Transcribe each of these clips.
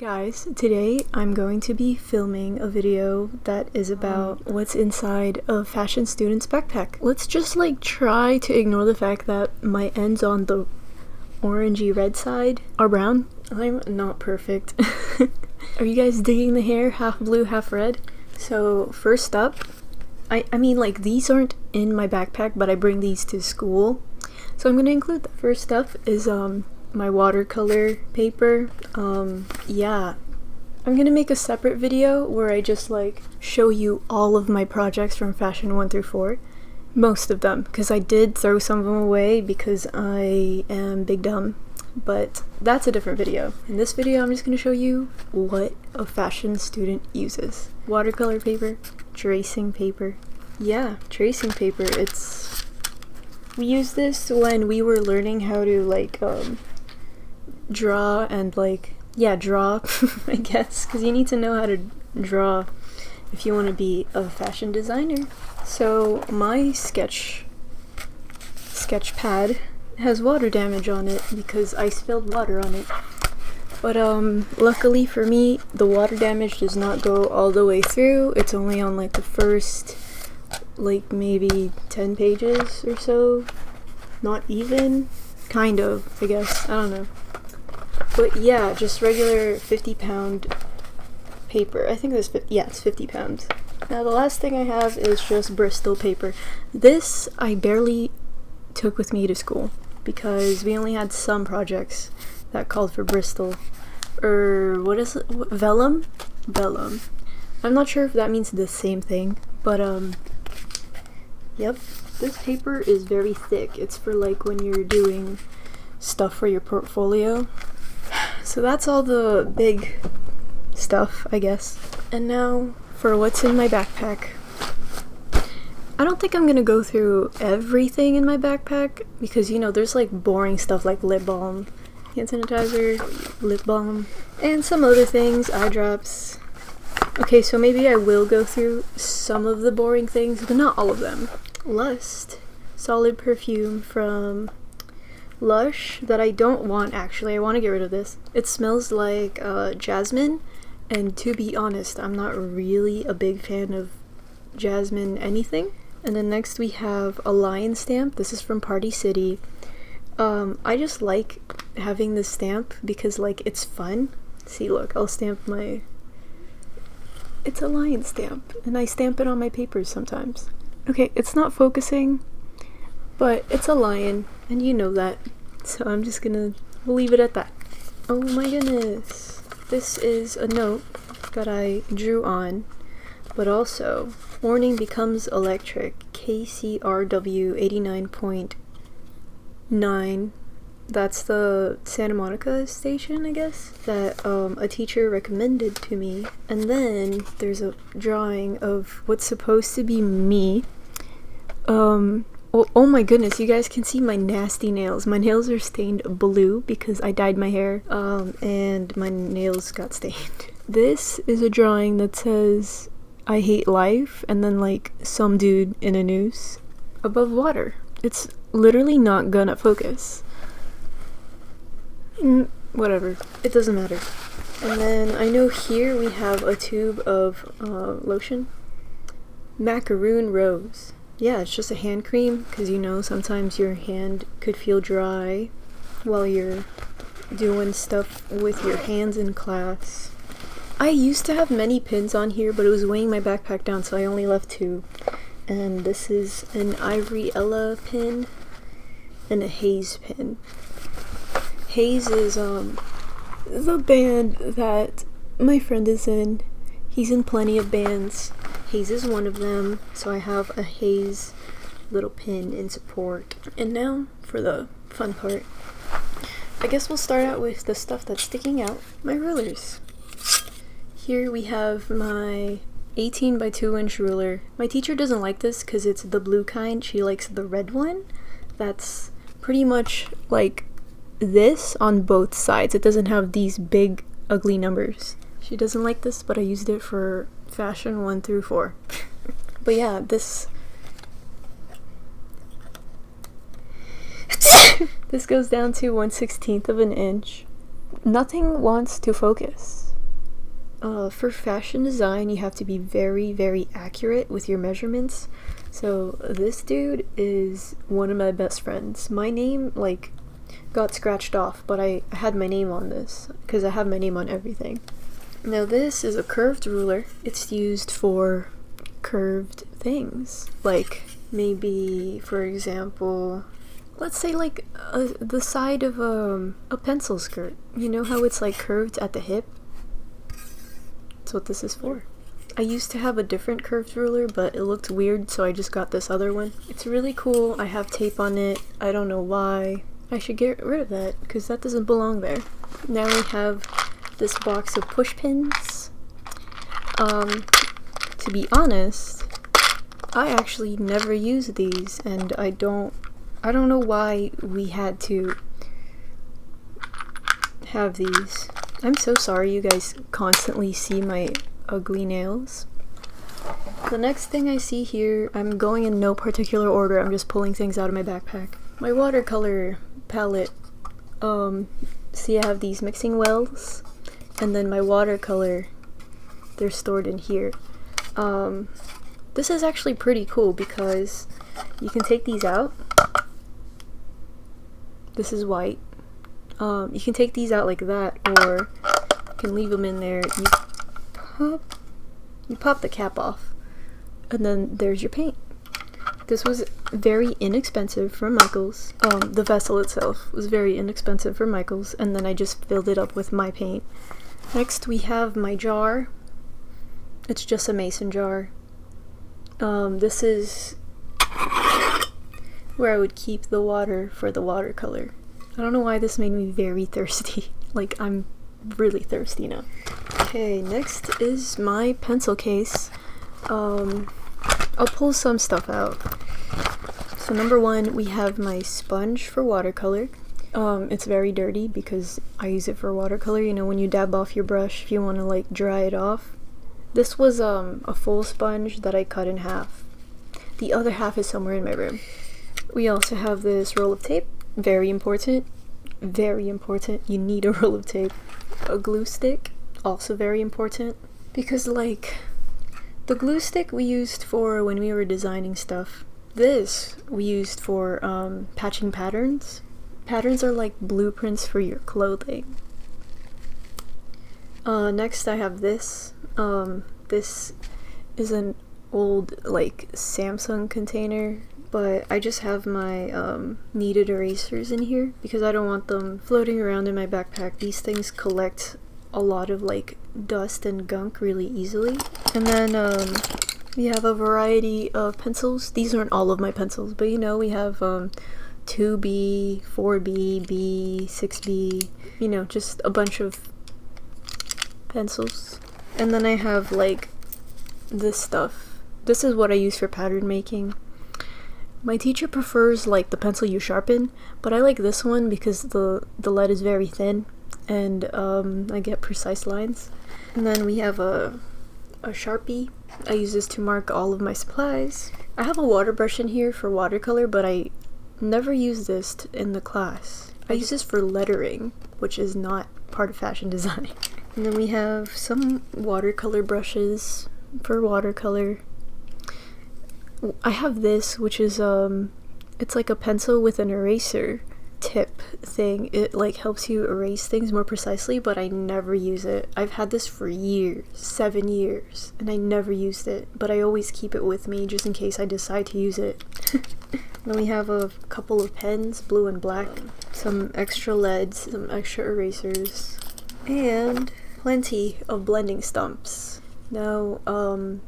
Guys, today I'm going to be filming a video that is about what's inside a fashion student's backpack. Let's just try to ignore the fact that my ends on the orangey red side are brown. I'm not perfect. Are you guys digging the hair? Half blue, half red? So first up, I mean these aren't in my backpack, but I bring these to school. So I'm gonna include that. First up is my watercolor paper. Yeah, I'm gonna make a separate video where I just show you all of my projects from Fashion 1 through 4. Most of them, because I did throw some of them away because I am big dumb, but that's a different video. In this video I'm just gonna show you what a fashion student uses. Watercolor paper, tracing paper. Yeah, tracing paper. We used this when we were learning how to draw and draw I guess, because you need to know how to draw if you want to be a fashion designer. So my sketch pad has water damage on it because I spilled water on it, but luckily for me the water damage does not go all the way through. It's only on the first maybe 10 pages or so. Not even, kind of, I guess, I don't know. But yeah, just regular 50-pound paper. I think it's 50 pounds. Now the last thing I have is just Bristol paper. This I barely took with me to school because we only had some projects that called for Bristol. What is it? Vellum? Vellum. I'm not sure if that means the same thing, but yep. This paper is very thick. It's for when you're doing stuff for your portfolio. So that's all the big stuff, I guess. And now for what's in my backpack. I don't think I'm gonna go through everything in my backpack because there's boring stuff like lip balm, hand sanitizer, lip balm, and some other things, eye drops. Okay, so maybe I will go through some of the boring things, but not all of them. Lust solid perfume from Lush that I don't want. Actually, I want to get rid of this. It smells like jasmine, and to be honest, I'm not really a big fan of jasmine anything. And then next we have a lion stamp. This is from Party City. I just like having this stamp because it's fun. See, look, I'll stamp my... It's a lion stamp, and I stamp it on my papers sometimes. Okay, it's not focusing, but it's a lion, and you know that, so I'm just gonna leave it at that. Oh my goodness. This is a note that I drew on, but also, warning becomes electric, KCRW 89.9. That's the Santa Monica station, I guess, that a teacher recommended to me. And then there's a drawing of what's supposed to be me. Oh my goodness, you guys can see my nasty nails. My nails are stained blue because I dyed my hair, and my nails got stained. This is a drawing that says, I hate life, and then some dude in a noose above water. It's literally not gonna focus. Whatever, it doesn't matter. And then I know here we have a tube of lotion. Macaroon Rose. Yeah, it's just a hand cream because sometimes your hand could feel dry while you're doing stuff with your hands in class. I used to have many pins on here, but it was weighing my backpack down, so I only left 2. And this is an Ivory Ella pin and a Haze pin. Haze is the band that my friend is in. He's in plenty of bands. Haze is one of them, so I have a Haze little pin in support. And now for the fun part. I guess we'll start out with the stuff that's sticking out, my rulers. Here we have my 18 by 2 inch ruler. My teacher doesn't like this because it's the blue kind. She likes the red one. That's pretty much this on both sides. It doesn't have these big ugly numbers. She doesn't like this, but I used it for Fashion 1 through 4. But yeah, this goes down to 1/16 of an inch. Nothing wants to focus. For fashion design, you have to be very, very accurate with your measurements. So this dude is one of my best friends. My name, like, got scratched off, but I had my name on this, because I have my name on everything. Now this is a curved ruler. It's used for curved things. Like, maybe, for example, let's say like the side of a pencil skirt. You know how it's like curved at the hip? That's what this is for. I used to have a different curved ruler, but it looked weird, so I just got this other one. It's really cool. I have tape on it. I don't know why. I should get rid of that, because that doesn't belong there. Now we have this box of push pins. To be honest, I actually never use these, and I don't know why we had to have these. I'm so sorry you guys constantly see my ugly nails. The next thing I see here, I'm going in no particular order, I'm just pulling things out of my backpack. My watercolor palette. See, I have these mixing wells, and then my watercolor, they're stored in here. This is actually pretty cool because you can take these out. This is white. You can take these out like that, or you can leave them in there. You pop the cap off, and then there's your paint. This was very inexpensive from Michaels. The vessel itself was very inexpensive from Michaels, and then I just filled it up with my paint. Next we have my jar. It's just a mason jar. This is where I would keep the water for the watercolor. I don't know why this made me very thirsty. Like, I'm really thirsty now. Okay, next is my pencil case. I'll pull some stuff out. So number one, we have my sponge for watercolor. It's very dirty because I use it for watercolor. You know, when you dab off your brush, if you want to like dry it off. This was a full sponge that I cut in half. The other half is somewhere in my room. We also have this roll of tape. Very important. Very important. You need a roll of tape. A glue stick. Also very important. Because like, the glue stick we used for when we were designing stuff. This we used for patching patterns. Patterns are like blueprints for your clothing. Next I have this. This is an old like Samsung container, but I just have my kneaded erasers in here because I don't want them floating around in my backpack. These things collect a lot of like dust and gunk really easily. And then we have a variety of pencils. These aren't all of my pencils, but you know, we have 2B, 4B, B, 6B, you know, just a bunch of pencils. And then I have like this stuff. This is what I use for pattern making. My teacher prefers like the pencil you sharpen, but I like this one because the lead is very thin and I get precise lines. And then we have a Sharpie. I use this to mark all of my supplies. I have a water brush in here for watercolor, but I never use this in the class. I use this for lettering, which is not part of fashion design. And then we have some watercolor brushes for watercolor. I have this, which is it's like a pencil with an eraser tip thing. It like helps you erase things more precisely, but I never use it. I've had this for years, 7 years, and I never used it, but I always keep it with me just in case I decide to use it. Then we have a couple of pens, blue and black, some extra leads, some extra erasers, and plenty of blending stumps. Now,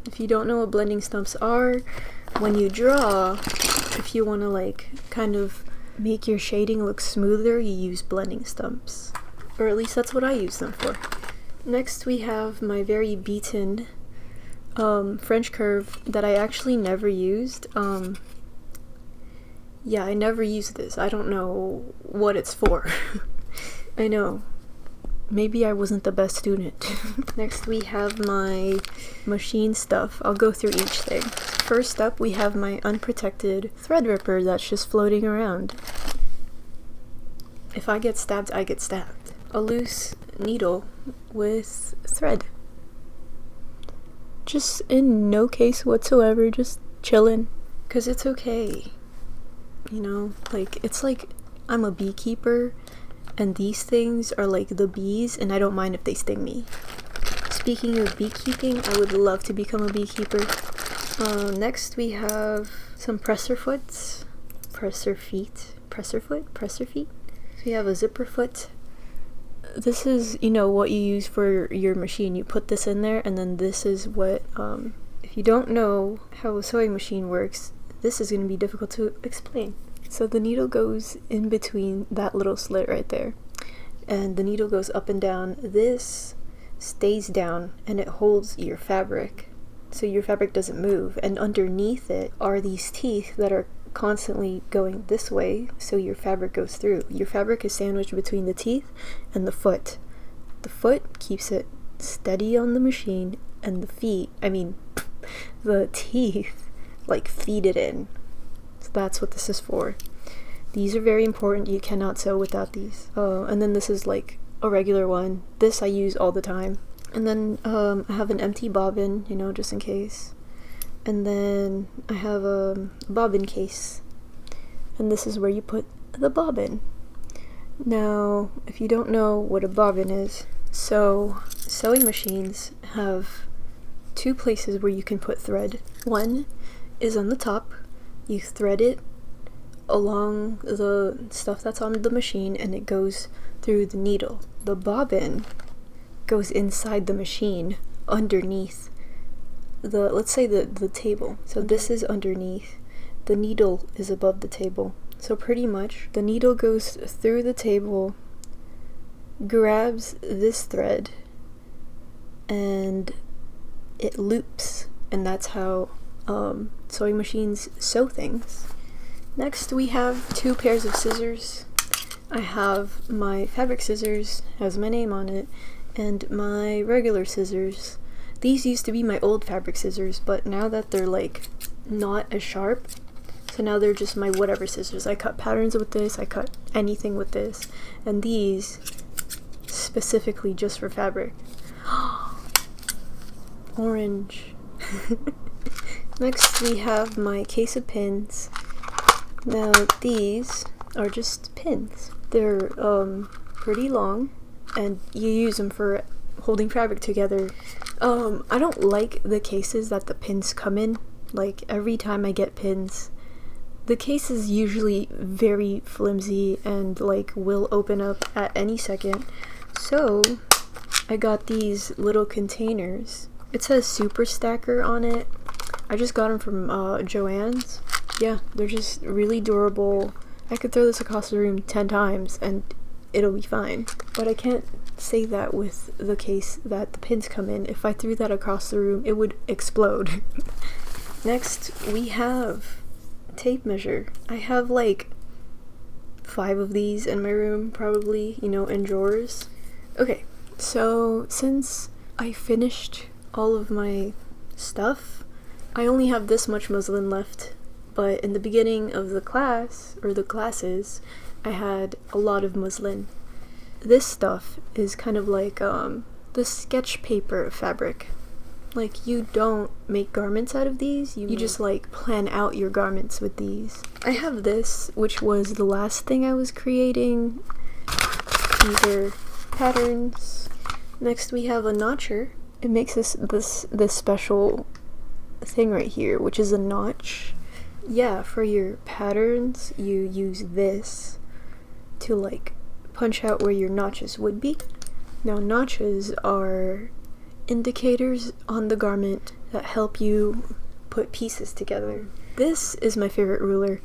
if you don't know what blending stumps are, when you draw, if you want to like kind of make your shading look smoother, you use blending stumps. Or at least that's what I use them for. Next we have my very beaten French curve that I actually never used. Yeah, I never used this. I don't know what it's for. I know. Maybe I wasn't the best student. Next we have my machine stuff. I'll go through each thing. First up we have my unprotected thread ripper that's just floating around. If I get stabbed, I get stabbed. A loose needle with thread. just in no case whatsoever, just chilling. Because it's okay. You know, like, it's like I'm a beekeeper, and these things are like the bees, and I don't mind if they sting me. Speaking of beekeeping, I would love to become a beekeeper. Next we have some presser foot. So we have a zipper foot. This is, you know, what you use for your machine. You put this in there, and then this is what, if you don't know how a sewing machine works, this is going to be difficult to explain. So the needle goes in between that little slit right there, and the needle goes up and down. This stays down, and it holds your fabric, so your fabric doesn't move, and underneath it are these teeth that are constantly going this way, so your fabric goes through. Your fabric is sandwiched between the teeth and the foot. The foot keeps it steady on the machine, and the the teeth, like, feed it in. So that's what this is for. These are very important. You cannot sew without these. And then this is like a regular one. This I use all the time. And then I have an empty bobbin, you know, just in case. And then I have a bobbin case, and this is where you put the bobbin. Now, if you don't know what a bobbin is, so sewing machines have two places where you can put thread. One is on the top. You thread it along the stuff that's on the machine, and it goes through the needle. The bobbin goes inside the machine underneath let's say the table. So this is underneath, the needle is above the table. So pretty much the needle goes through the table, grabs this thread, and it loops, and that's how sewing machines sew things. Next we have two pairs of scissors. I have my fabric scissors, has my name on it, and my regular scissors. These used to be my old fabric scissors, but now that they're like not as sharp, so now they're just my whatever scissors. I cut patterns with this, I cut anything with this, and these specifically just for fabric. Orange. Next we have my case of pins. Now these are just pins. They're pretty long, and you use them for holding fabric together. I don't like the cases that the pins come in. Like, every time I get pins, the case is usually very flimsy and like will open up at any second. So I got these little containers. It says Super Stacker on it. I just got them from Joann's. Yeah, they're just really durable. I could throw this across the room 10 times and it'll be fine. But I can't say that with the case that the pins come in. If I threw that across the room, it would explode. Next, we have tape measure. I have like 5 of these in my room, probably, you know, in drawers. Okay, so since I finished all of my stuff, I only have this much muslin left. But in the beginning of the class, or the classes, I had a lot of muslin. This stuff is kind of like the sketch paper fabric. Like, you don't make garments out of these, you just like plan out your garments with these. I have this, which was the last thing I was creating. These are patterns. Next we have a notcher. It makes this special thing right here, which is a notch. Yeah, for your patterns, you use this to like punch out where your notches would be. Now, notches are indicators on the garment that help you put pieces together. This is my favorite ruler.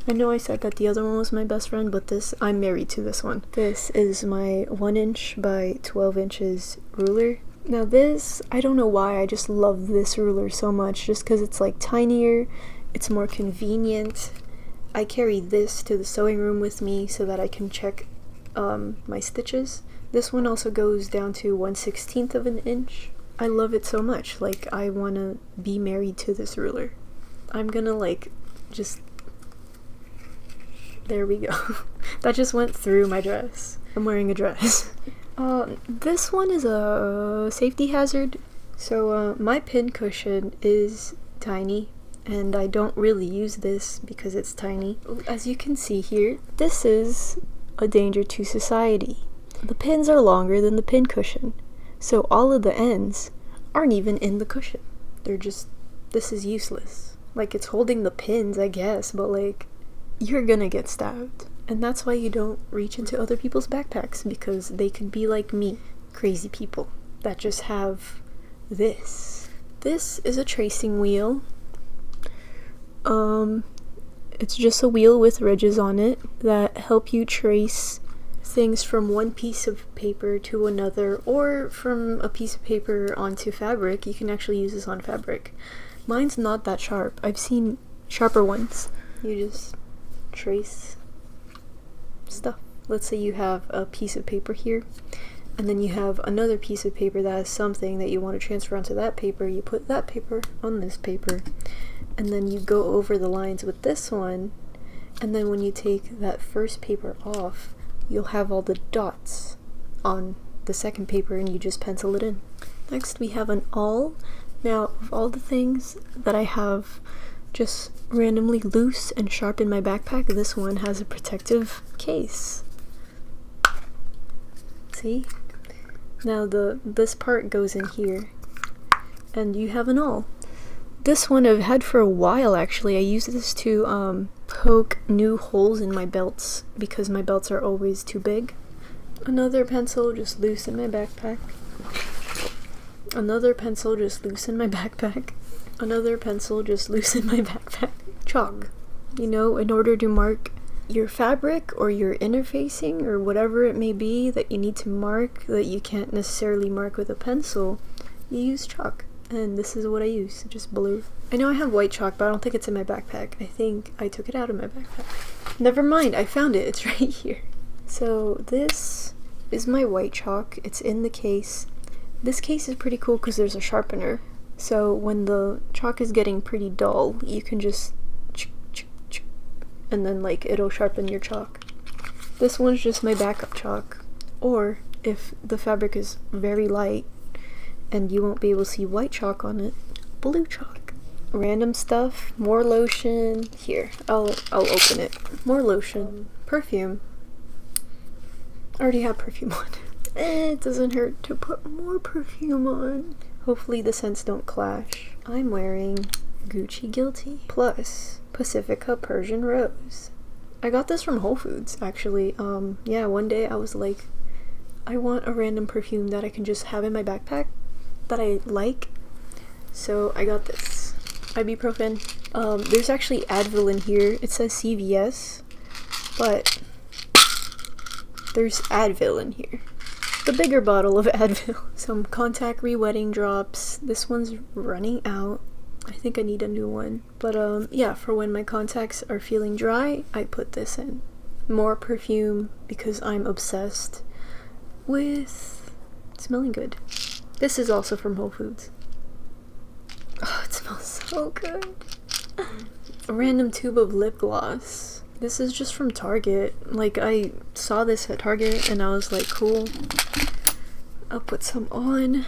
I know I said that the other one was my best friend, but I'm married to this one. This is my 1 inch by 12 inches ruler. Now this, I don't know why, I just love this ruler so much, just because it's like tinier, it's more convenient. I carry this to the sewing room with me so that I can check my stitches. This one also goes down to 1/16 of an inch. I love it so much, like I want to be married to this ruler. I'm gonna like just, there we go. That just went through my dress. I'm wearing a dress. This one is a safety hazard, So my pin cushion is tiny, and I don't really use this because it's tiny. As you can see here, this is a danger to society. The pins are longer than the pin cushion, so all of the ends aren't even in the cushion. They're just, this is useless. Like, it's holding the pins, I guess, but like, you're gonna get stabbed. And that's why you don't reach into other people's backpacks, because they could be like me, crazy people that just have this. This is a tracing wheel. It's just a wheel with ridges on it that help you trace things from one piece of paper to another, or from a piece of paper onto fabric. You can actually use this on fabric. Mine's not that sharp. I've seen sharper ones. You just trace stuff. Let's say you have a piece of paper here, and then you have another piece of paper that has something that you want to transfer onto that paper. You put that paper on this paper, and then you go over the lines with this one, and then when you take that first paper off, you'll have all the dots on the second paper, and you just pencil it in. Next we have an awl. Now, of all the things that I have just randomly loose and sharp in my backpack, this one has a protective case. See? Now this part goes in here, and you have an awl. This one I've had for a while, actually. I use this to poke new holes in my belts because my belts are always too big. Another pencil just loose in my backpack. Another pencil just loose in my backpack. Another pencil just loose in my backpack. Chalk. You know, in order to mark your fabric or your interfacing or whatever it may be that you need to mark that you can't necessarily mark with a pencil, you use chalk. And this is what I use, just blue. I know I have white chalk, but I don't think it's in my backpack. I think I took it out of my backpack. Never mind, I found it, it's right here. So this is my white chalk, it's in the case. This case is pretty cool because there's a sharpener. So when the chalk is getting pretty dull, you can just and then like it'll sharpen your chalk. This one's just my backup chalk. Or if the fabric is very light and you won't be able to see white chalk on it, blue chalk. Random stuff, more lotion. Here, I'll open it. More lotion, perfume. I already have perfume on. It doesn't hurt to put more perfume on. Hopefully the scents don't clash. I'm wearing Gucci Guilty plus Pacifica Persian Rose. I got this from Whole Foods, actually. Yeah, one day I was like, I want a random perfume that I can just have in my backpack that I like. So I got this. Ibuprofen. There's actually Advil in here. It says CVS, but there's Advil in here. The bigger bottle of Advil. Some contact re-wetting drops. This one's running out. I think I need a new one. But yeah, for when my contacts are feeling dry, I put this in. More perfume because I'm obsessed with smelling good. This is also from Whole Foods. Oh, it smells so good. A random tube of lip gloss. This is just from Target. Like, I saw this at Target and I was like, cool. I'll put some on.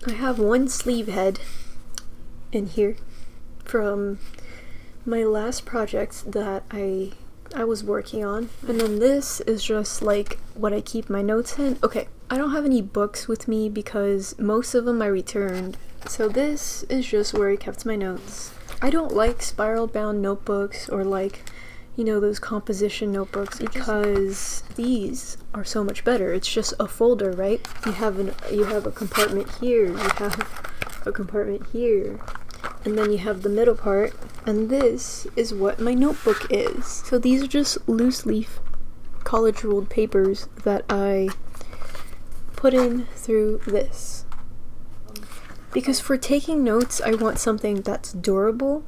I have one sleeve head in here from my last project that I was working on. And then this is just like what I keep my notes in. Okay, I don't have any books with me because most of them I returned. So this is just where I kept my notes. I don't like spiral bound notebooks or like, you know, those composition notebooks because these are so much better. It's just a folder, right? You have a compartment here, you have a compartment here, and then you have the middle part, and this is what my notebook is. So these are just loose leaf college ruled papers that I put in through this. Because for taking notes, I want something that's durable.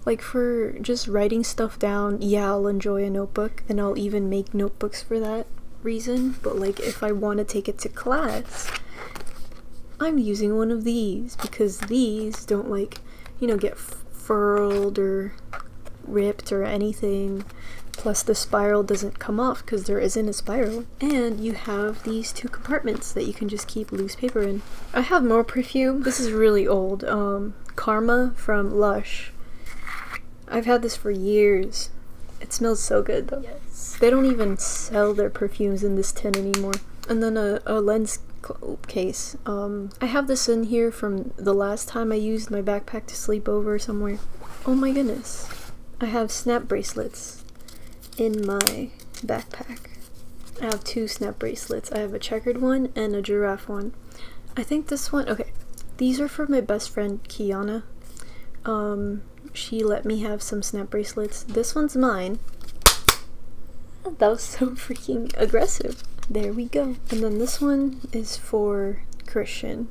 Like for just writing stuff down, yeah, I'll enjoy a notebook, and I'll even make notebooks for that reason. But like if I want to take it to class, I'm using one of these because these don't like, you know, get furled or ripped or anything. Plus the spiral doesn't come off because there isn't a spiral. And you have these two compartments that you can just keep loose paper in. I have more perfume. This is really old. Karma from Lush. I've had this for years. It smells so good though. Yes. They don't even sell their perfumes in this tin anymore. And then a lens case. I have this in here from the last time I used my backpack to sleep over somewhere. Oh my goodness. I have snap bracelets in my backpack. I have two snap bracelets. I have a checkered one and a giraffe one. I think this one, okay, these are for my best friend Kiana. She let me have some snap bracelets. This one's mine. That was so freaking aggressive. There we go. And then this one is for Christian.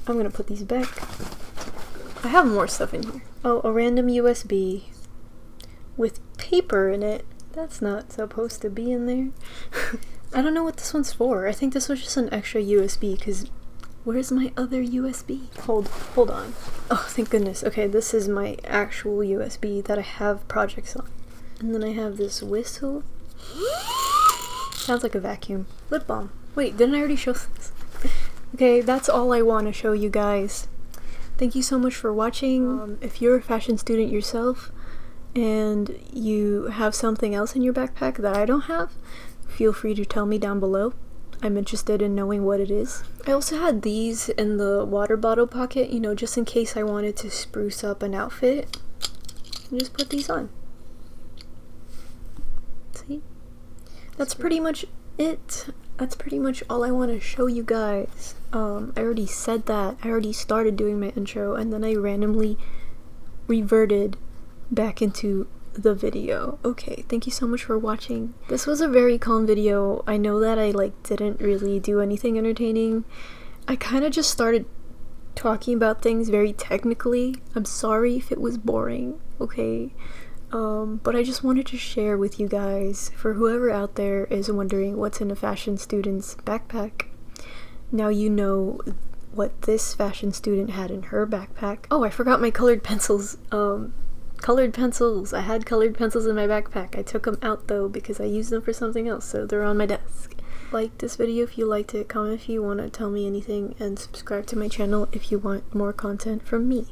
I'm gonna put these back. I have more stuff in here. Oh, a random USB with paper in it. That's not supposed to be in there. I don't know what this one's for. I think this was just an extra USB because where's my other USB? Hold on. Oh, thank goodness. Okay, this is my actual USB that I have projects on. And then I have this whistle. Sounds like a vacuum. Lip balm. Wait, didn't I already show this? Okay, that's all I want to show you guys. Thank you so much for watching. If you're a fashion student yourself and you have something else in your backpack that I don't have, feel free to tell me down below. I'm interested in knowing what it is. I also had these in the water bottle pocket, you know, just in case I wanted to spruce up an outfit. And just put these on. See? That's pretty much it. That's pretty much all I want to show you guys. I already said that. I already started doing my intro and then I randomly reverted back into the video. Okay, thank you so much for watching. This was a very calm video. I know that I didn't really do anything entertaining. I kind of just started talking about things very technically. I'm sorry if it was boring, okay? But I just wanted to share with you guys, for whoever out there is wondering what's in a fashion student's backpack. Now you know what this fashion student had in her backpack. Oh, I forgot my colored pencils. Colored pencils. I had colored pencils in my backpack. I took them out though because I used them for something else, so they're on my desk. Like this video if you liked it, comment if you want to tell me anything, and subscribe to my channel if you want more content from me.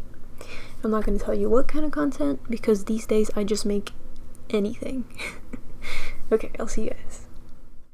I'm not going to tell you what kind of content because these days I just make anything. Okay, I'll see you guys.